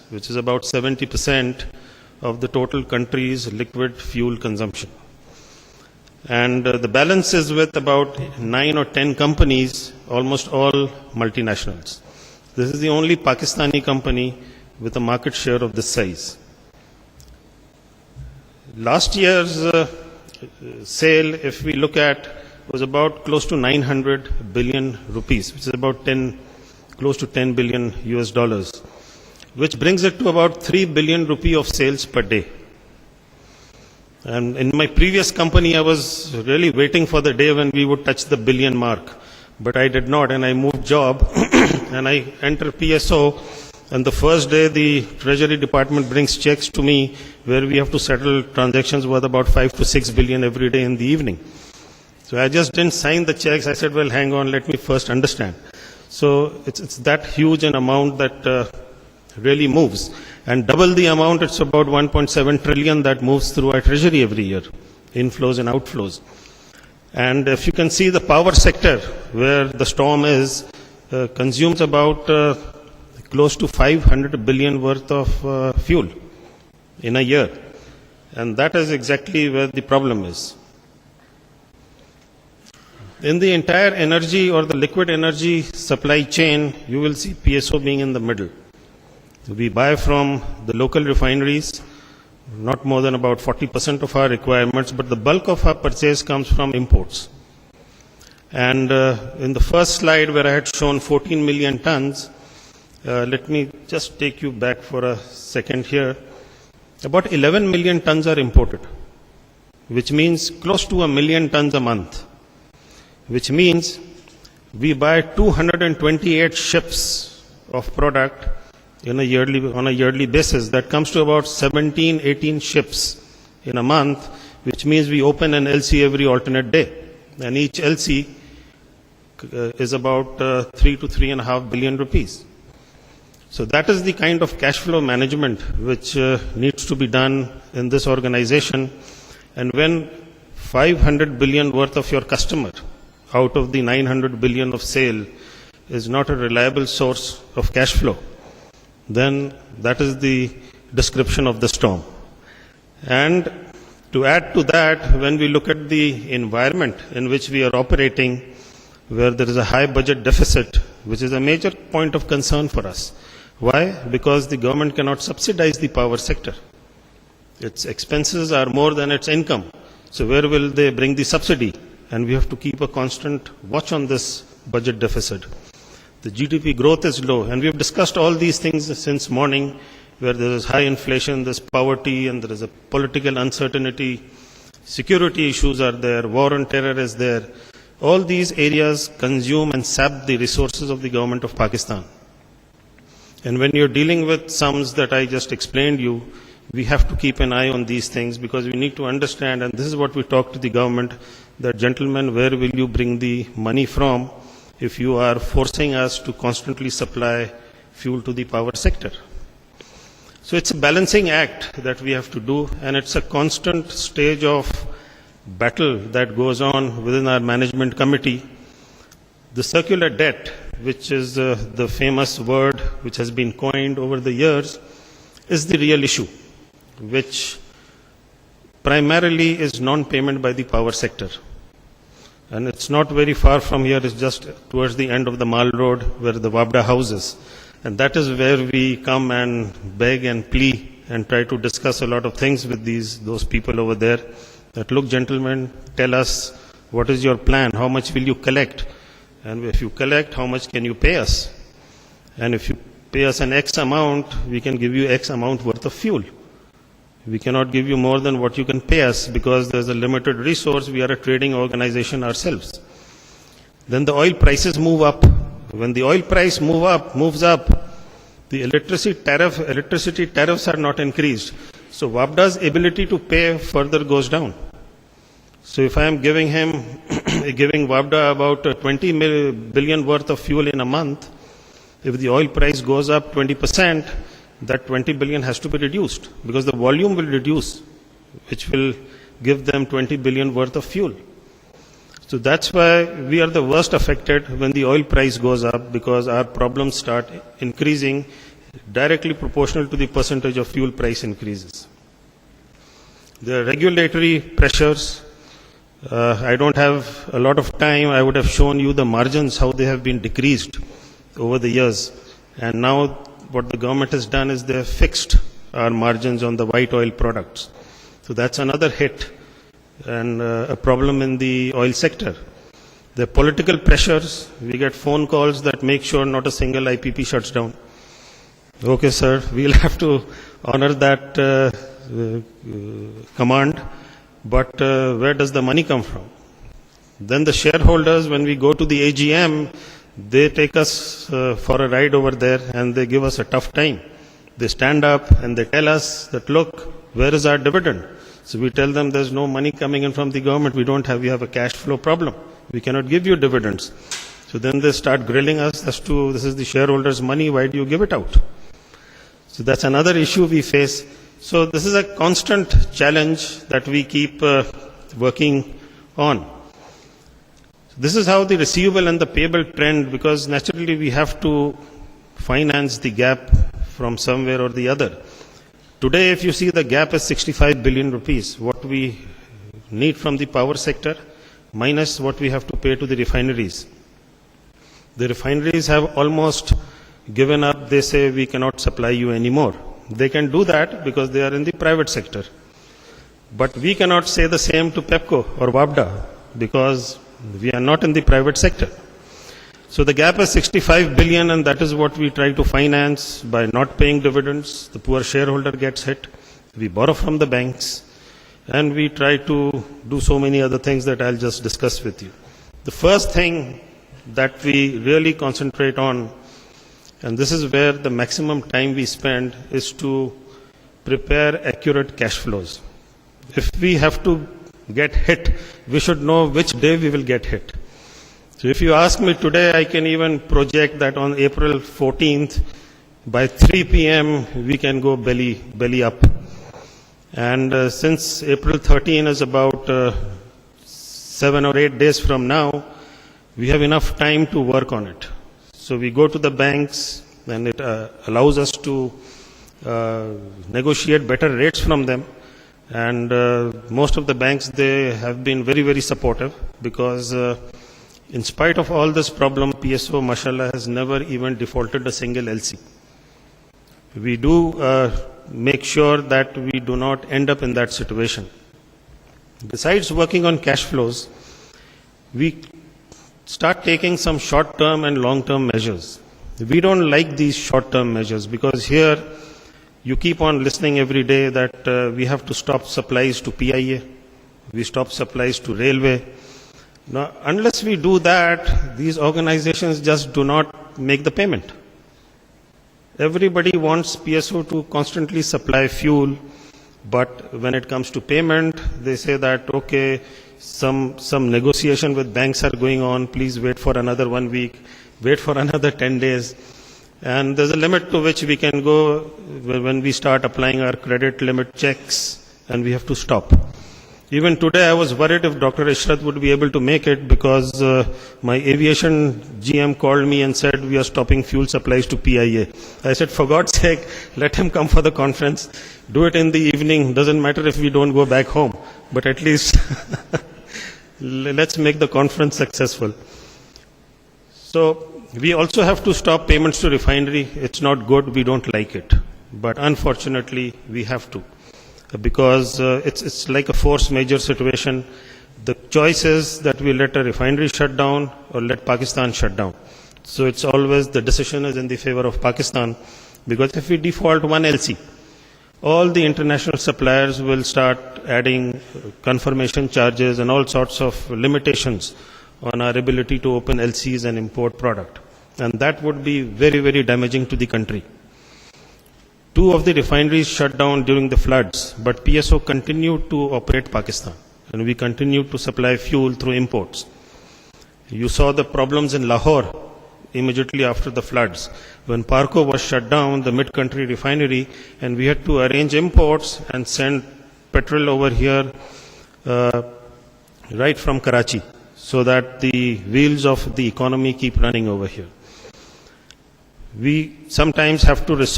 which is about 70% of the total country's liquid fuel consumption. And the balance is with about 9 or 10 companies, almost all multinationals. This is the only Pakistani company with a market share of this size. Last year's sale, if we look at, was about close to 900 billion rupees, which is about close to 10 billion US dollars, which brings it to about 3 billion rupee of sales per day. And in my previous company, I was really waiting for the day when we would touch the billion mark, but I did not, and I moved job, and I enter PSO, and the first day the Treasury Department brings checks to me where we have to settle transactions worth about 5 to 6 billion every day in the evening. So I just didn't sign the checks. I said, well, hang on, let me first understand. So it's that huge an amount that really moves. And double the amount, it's about 1.7 trillion that moves through our treasury every year, inflows and outflows. And if you can see the power sector, where the storm is, consumes about close to 500 billion worth of fuel in a year. And that is exactly where the problem is. In the entire energy or the liquid energy supply chain, you will see PSO being in the middle. We buy from the local refineries, not more than about 40% of our requirements, but the bulk of our purchase comes from imports. And in the first slide where I had shown 14 million tons, let me just take you back for a second here. About 11 million tons are imported, which means close to 1 million tons a month, which means we buy 228 ships of product on a yearly basis. That comes to about 17, 18 ships in a month, which means we open an LC every alternate day. And each LC is about 3 to 3.5 billion rupees. So that is the kind of cash flow management which needs to be done in this organization. And when 500 billion worth of your customer out of the 900 billion of sale is not a reliable source of cash flow, then that is the description of the storm. And to add to that, when we look at the environment in which we are operating, where there is a high budget deficit, which is a major point of concern for us. Why? Because the government cannot subsidize the power sector. Its expenses are more than its income. So where will they bring the subsidy? And we have to keep a constant watch on this budget deficit. The GDP growth is low, and we have discussed all these things since morning, where there is high inflation, there is poverty, and there is a political uncertainty, security issues are there, war on terror is there. All these areas consume and sap the resources of the government of Pakistan. And when you're dealing with sums that I just explained you, we have to keep an eye on these things, because we need to understand, and this is what we talk to the government, that gentlemen, where will you bring the money from if you are forcing us to constantly supply fuel to the power sector? So it's a balancing act that we have to do, and it's a constant stage of battle that goes on within our management committee. The circular debt, which is the famous word which has been coined over the years, is the real issue, which primarily is non-payment by the power sector. And it's not very far from here, it's just towards the end of the Mall Road where the WAPDA house is. And that is where we come and beg and plea and try to discuss a lot of things with those people over there. That, look, gentlemen, tell us, what is your plan? How much will you collect? And if you collect, how much can you pay us? And if you pay us an X amount, we can give you X amount worth of fuel. We cannot give you more than what you can pay us, because there's a limited resource. We are a trading organization ourselves. Then the oil prices move up. When the oil price moves up, the electricity tariffs are not increased. So WAPDA's ability to pay further goes down. So if I am giving WAPDA about 20 billion worth of fuel in a month, if the oil price goes up 20%, that 20 billion has to be reduced, because the volume will reduce, which will give them 20 billion worth of fuel. So that's why we are the worst affected when the oil price goes up, because our problems start increasing directly proportional to the percentage of fuel price increases. The regulatory pressures, I don't have a lot of time. I would have shown you the margins, how they have been decreased over the years. And now what the government has done is they have fixed our margins on the white oil products. So that's another hit and a problem in the oil sector. The political pressures, we get phone calls that make sure not a single IPP shuts down. Okay, sir, we'll have to honor that command, but where does the money come from? Then the shareholders, when we go to the AGM, they take us for a ride over there and they give us a tough time. They stand up and they tell us that, look, where is our dividend? So we tell them there's no money coming in from the government. We have a cash flow problem. We cannot give you dividends. So then they start grilling us as to, this is the shareholders' money, why do you give it out? So that's another issue we face. So this is a constant challenge that we keep working on. This is how the receivable and the payable trend, because naturally we have to finance the gap from somewhere or the other. Today, if you see, the gap is 65 billion rupees, what we need from the power sector, minus what we have to pay to the refineries. The refineries have almost given up. They say we cannot supply you anymore. They can do that because they are in the private sector. But we cannot say the same to Pepco or WAPDA because we are not in the private sector. So the gap is 65 billion and that is what we try to finance by not paying dividends. The poor shareholder gets hit. We borrow from the banks. And we try to do so many other things that I'll just discuss with you. The first thing that we really concentrate on, and this is where the maximum time we spend, is to prepare accurate cash flows. If we have to get hit, we should know which day we will get hit. So if you ask me today, I can even project that on April 14th, by 3 p.m., we can go belly up. And since April 13 is about 7 or 8 days from now, we have enough time to work on it. So we go to the banks and it allows us to negotiate better rates from them. And most of the banks, they have been very, very supportive because in spite of all this problem, PSO, mashallah, has never even defaulted a single LC. We do make sure that we do not end up in that situation. Besides working on cash flows, we start taking some short-term and long-term measures. We don't like these short-term measures because here you keep on listening every day that we have to stop supplies to PIA, we stop supplies to railway. Now, unless we do that, these organizations just do not make the payment. Everybody wants PSO to constantly supply fuel, but when it comes to payment, they say that, okay, some negotiation with banks are going on, please wait for another 1 week, wait for another 10 days. And there's a limit to which we can go when we start applying our credit limit checks, and we have to stop. Even today, I was worried if Dr. Ishrat would be able to make it because my aviation GM called me and said, we are stopping fuel supplies to PIA. I said, for God's sake, let him come for the conference. Do it in the evening. Doesn't matter if we don't go back home. But at least let's make the conference successful. So we also have to stop payments to refinery. It's not good. We don't like it. But unfortunately, we have to. Because it's like a force majeure situation. The choice is that we let a refinery shut down or let Pakistan shut down. So it's always, the decision is in the favor of Pakistan, because if we default one LC, all the international suppliers will start adding confirmation charges and all sorts of limitations on our ability to open LCs and import product. And that would be very, very damaging to the country. 2 of the refineries shut down during the floods, but PSO continued to operate Pakistan, and we continued to supply fuel through imports. You saw the problems in Lahore immediately after the floods, when Parco was shut down, the mid-country refinery, and we had to arrange imports and send petrol over here right from Karachi, so that the wheels of the economy keep running over here. we sometimes have to resort